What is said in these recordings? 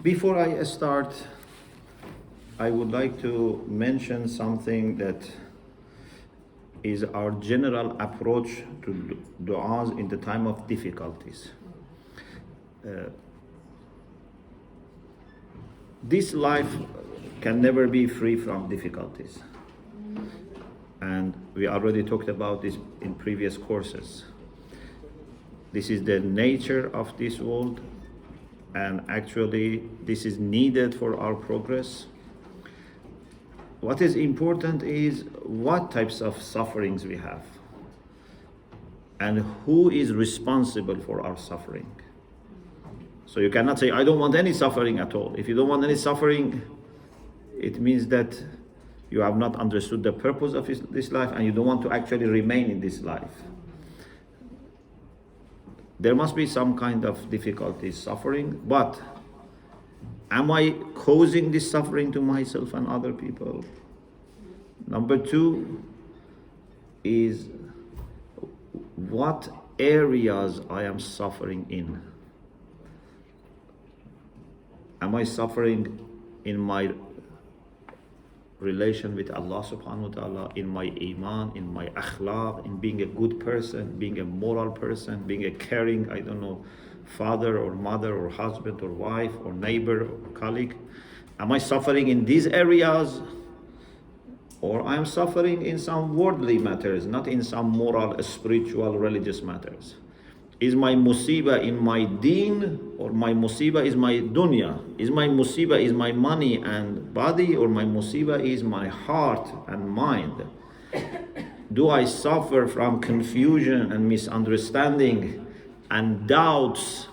Before I start, I would like to mention something that is our general approach to du'as in the time of difficulties. This life can never be free from difficulties. And we already talked about this in previous courses. This is the nature of this world, and actually this is needed for our progress. What is important is what types of sufferings we have and who is responsible for our suffering. So you cannot say, I don't want any suffering at all. If you don't want any suffering, it means that you have not understood the purpose of this life and you don't want to actually remain in this life. There must be some kind of difficulty, suffering, but am I causing this suffering to myself and other people? Number two is what areas I am suffering in. Am I suffering in my relation with Allah subhanahu wa ta'ala, in my iman, in my akhlaq, in being a good person, being a moral person, being a caring, father or mother or husband or wife or neighbor or colleague? Am I suffering in these areas? Or I am suffering in some worldly matters, not in some moral, spiritual, religious matters? Is my musibah in my deen, or my musibah is my dunya? Is my musibah is my money and body, or my musibah is my heart and mind? Do I suffer from confusion and misunderstanding and doubts?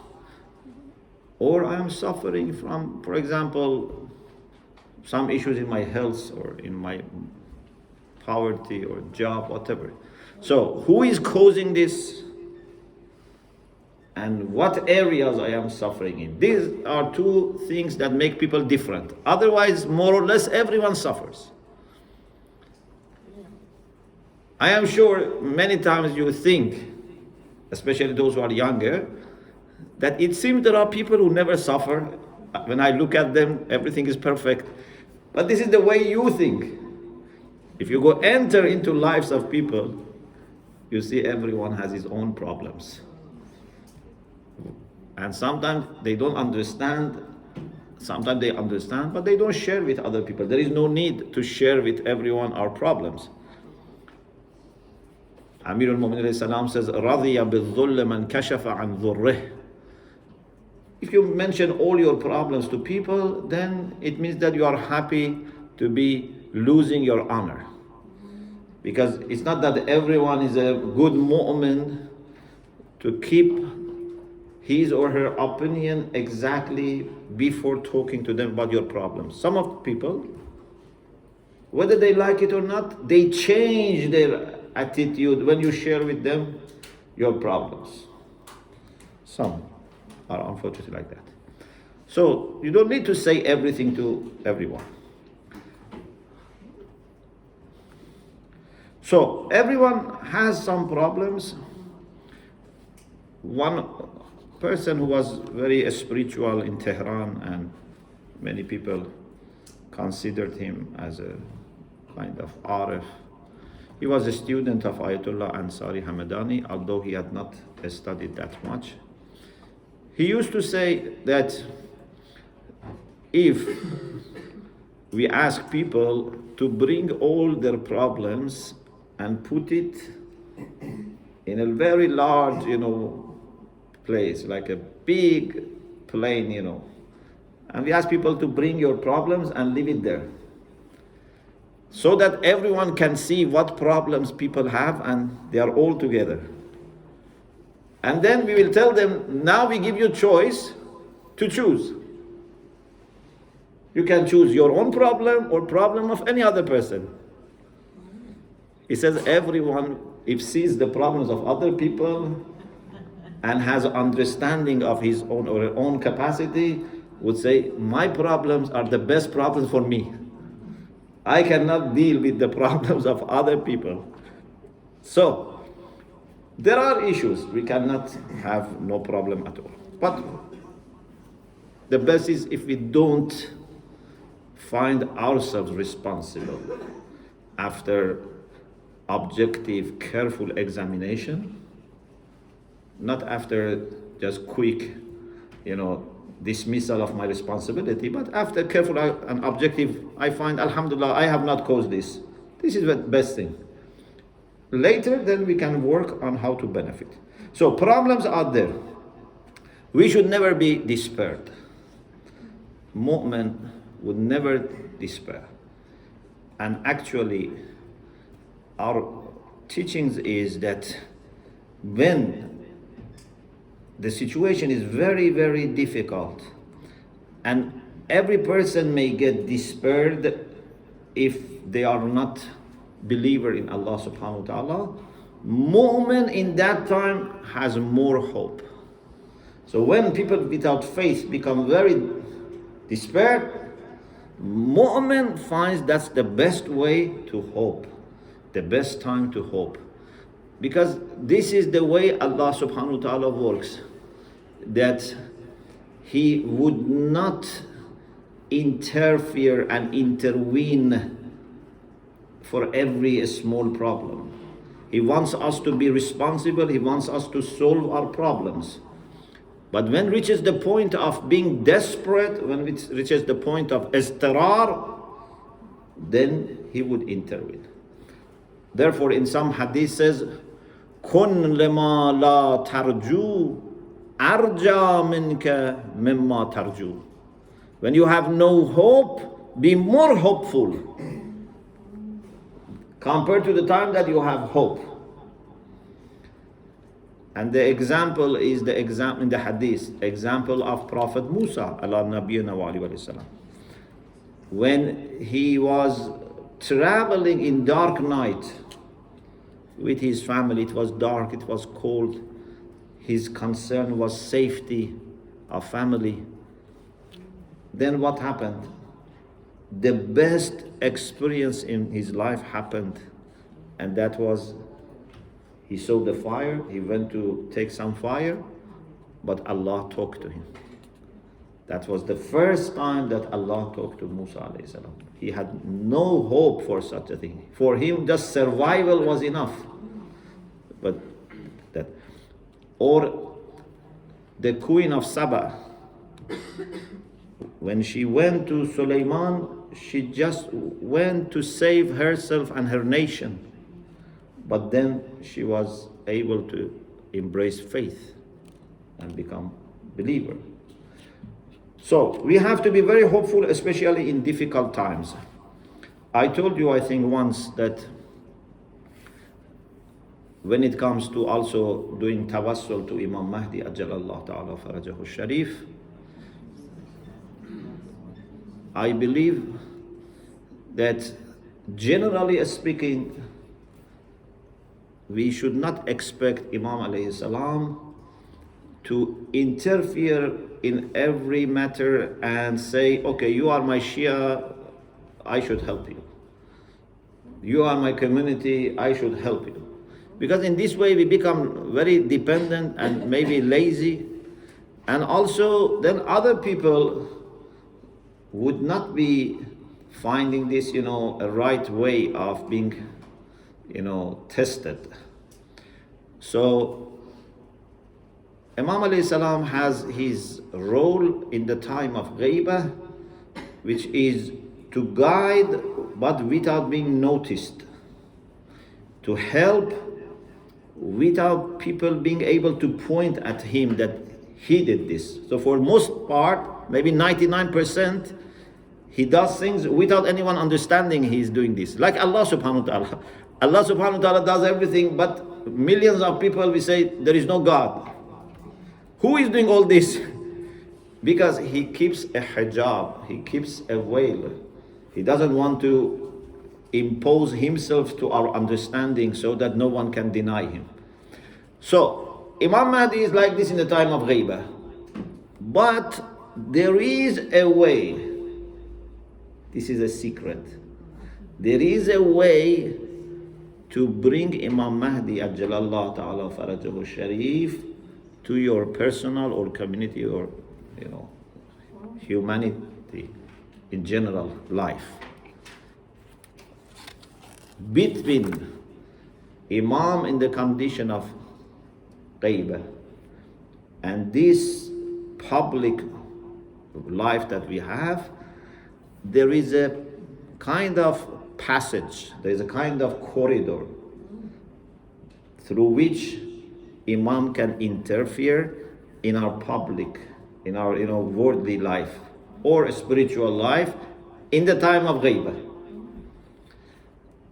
Or I am suffering from, for example, some issues in my health or in my poverty or job, whatever. So who is causing this? And what areas I am suffering in? These are two things that make people different. Otherwise, more or less, everyone suffers. I am sure many times you think, especially those who are younger, that it seems there are people who never suffer. When I look at them, everything is perfect. But this is the way you think. If you go enter into lives of people, you see everyone has his own problems. And sometimes they don't understand, sometimes they understand, but they don't share with other people. There is no need to share with everyone our problems. Amir al-Mu'minin salam says, رَضِيَ بِالظُّلِّ مَنْ كَشَفَ عَنْ ذُرِّهِ. If you mention all your problems to people, then it means that you are happy to be losing your honor. Because it's not that everyone is a good mu'min to keep his or her opinion exactly before talking to them about your problems. Some of people, whether they like it or not, they change their attitude when you share with them your problems. Some are unfortunately like that. So you don't need to say everything to everyone. So everyone has some problems. One person who was very spiritual in Tehran, and many people considered him as a kind of arif. He was a student of Ayatollah Ansari Hamadani, although he had not studied that much. He used to say that if we ask people to bring all their problems and put it in a very large, place, like a big plane, and we ask people to bring your problems and leave it there, so that everyone can see what problems people have and they are all together. And then we will tell them, now we give you choice to choose. You can choose your own problem or problem of any other person. He says everyone, if sees the problems of other people and has understanding of his own or her own capacity, would say, my problems are the best problems for me. I cannot deal with the problems of other people. So, there are issues. We cannot have no problem at all. But the best is if we don't find ourselves responsible after objective, careful examination, not after just quick, dismissal of my responsibility, but after careful and objective, I find, alhamdulillah, I have not caused this. This is the best thing. Later, then we can work on how to benefit. So problems are there. We should never be despaired. Mu'min would never despair. And actually, our teachings is that when the situation is very, very difficult, and every person may get despaired if they are not believer in Allah subhanahu wa ta'ala, mu'min in that time has more hope. So when people without faith become very despaired, mu'min finds that's the best way to hope, the best time to hope. Because this is the way Allah subhanahu wa ta'ala works, that He would not interfere and intervene for every small problem. He wants us to be responsible, He wants us to solve our problems. But when it reaches the point of being desperate, when it reaches the point of istirar, then He would intervene. Therefore, in some hadith says, Kun lima la tarju arja minka mimma tarju. When you have no hope, be more hopeful compared to the time that you have hope. And the example is the example in the hadith, example of Prophet Musa, ala nabiyina wa alayhi wa sallam. When he was traveling in dark night with his family, it was dark, it was cold, his concern was safety of family. Then what happened? The best experience in his life happened, and that was he saw the fire, he went to take some fire, but Allah talked to him. That was the first time that Allah talked to Musa alayhi salam. He had no hope for such a thing. For him, just survival was enough. But that, or the Queen of Saba, when she went to Sulaiman, she just went to save herself and her nation. But then she was able to embrace faith and become believer. So we have to be very hopeful, especially in difficult times. I told you, I think once, that when it comes to also doing tawassul to Imam Mahdi ajjalallahu ta'ala farajahu sharif, I believe that generally speaking, we should not expect Imam alayhi salam to interfere in every matter and say, okay, you are my Shia, I should help you. You are my community, I should help you. Because in this way we become very dependent and maybe lazy. And also then other people would not be finding this, a right way of being, tested. So Imam alayhi salam has his role in the time of ghaibah, which is to guide but without being noticed, to help without people being able to point at him that he did this. So for most part, maybe 99%, he does things without anyone understanding he is doing this. Like Allah subhanahu wa ta'ala. Allah subhanahu wa ta'ala does everything, but millions of people will say there is no God. Who is doing all this? Because he keeps a hijab, he keeps a veil. He doesn't want to impose himself to our understanding so that no one can deny him. So Imam Mahdi is like this in the time of ghaibah. But there is a way. This is a secret. There is a way to bring Imam Mahdi ajjalallahu ta'ala farajahu sharif to your personal or community or humanity in general life. Between Imam in the condition of ghaibah and this public life that we have, there is a kind of passage, there is a kind of corridor through which Imam can interfere in our public, in our worldly life or spiritual life in the time of ghaibah.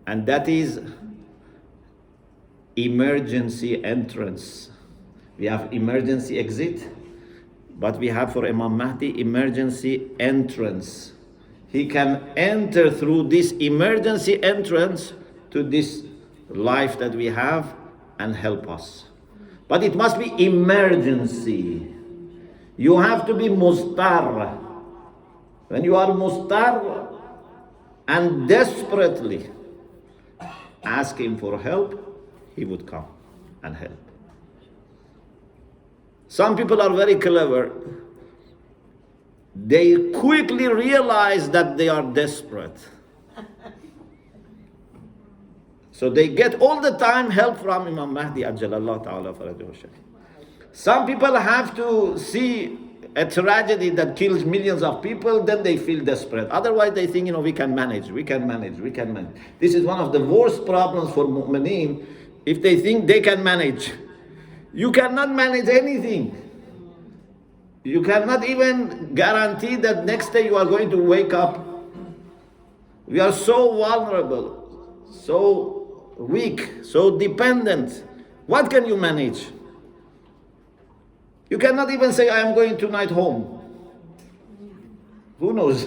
And that is emergency entrance. We have emergency exit, but we have for Imam Mahdi emergency entrance. He can enter through this emergency entrance to this life that we have and help us. But it must be emergency. You have to be mustar. When you are mustar and desperately ask him for help, he would come and help. Some people are very clever. They quickly realize that they are desperate. So they get all the time help from Imam Mahdi Ajjalallahu Ta'ala Farajahu Sharif. Some people have to see a tragedy that kills millions of people, then they feel desperate. Otherwise they think, we can manage. This is one of the worst problems for mu'mineen, if they think they can manage. You cannot manage anything. You cannot even guarantee that next day you are going to wake up. We are so vulnerable, so weak, so dependent. What can you manage? You cannot even say, I am going tonight home. Who knows?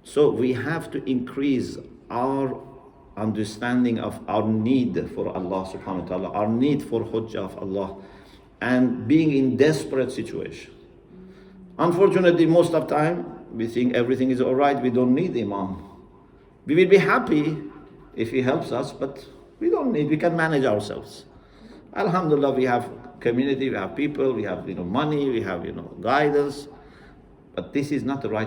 So we have to increase our understanding of our need for Allah subhanahu wa ta'ala, our need for Hujjah of Allah, and being in desperate situation. Unfortunately, most of the time, we think everything is all right, we don't need Imam. We will be happy if he helps us, but we don't need, we can manage ourselves. Alhamdulillah, we have community, we have people, we have money, we have guidance, but this is not the right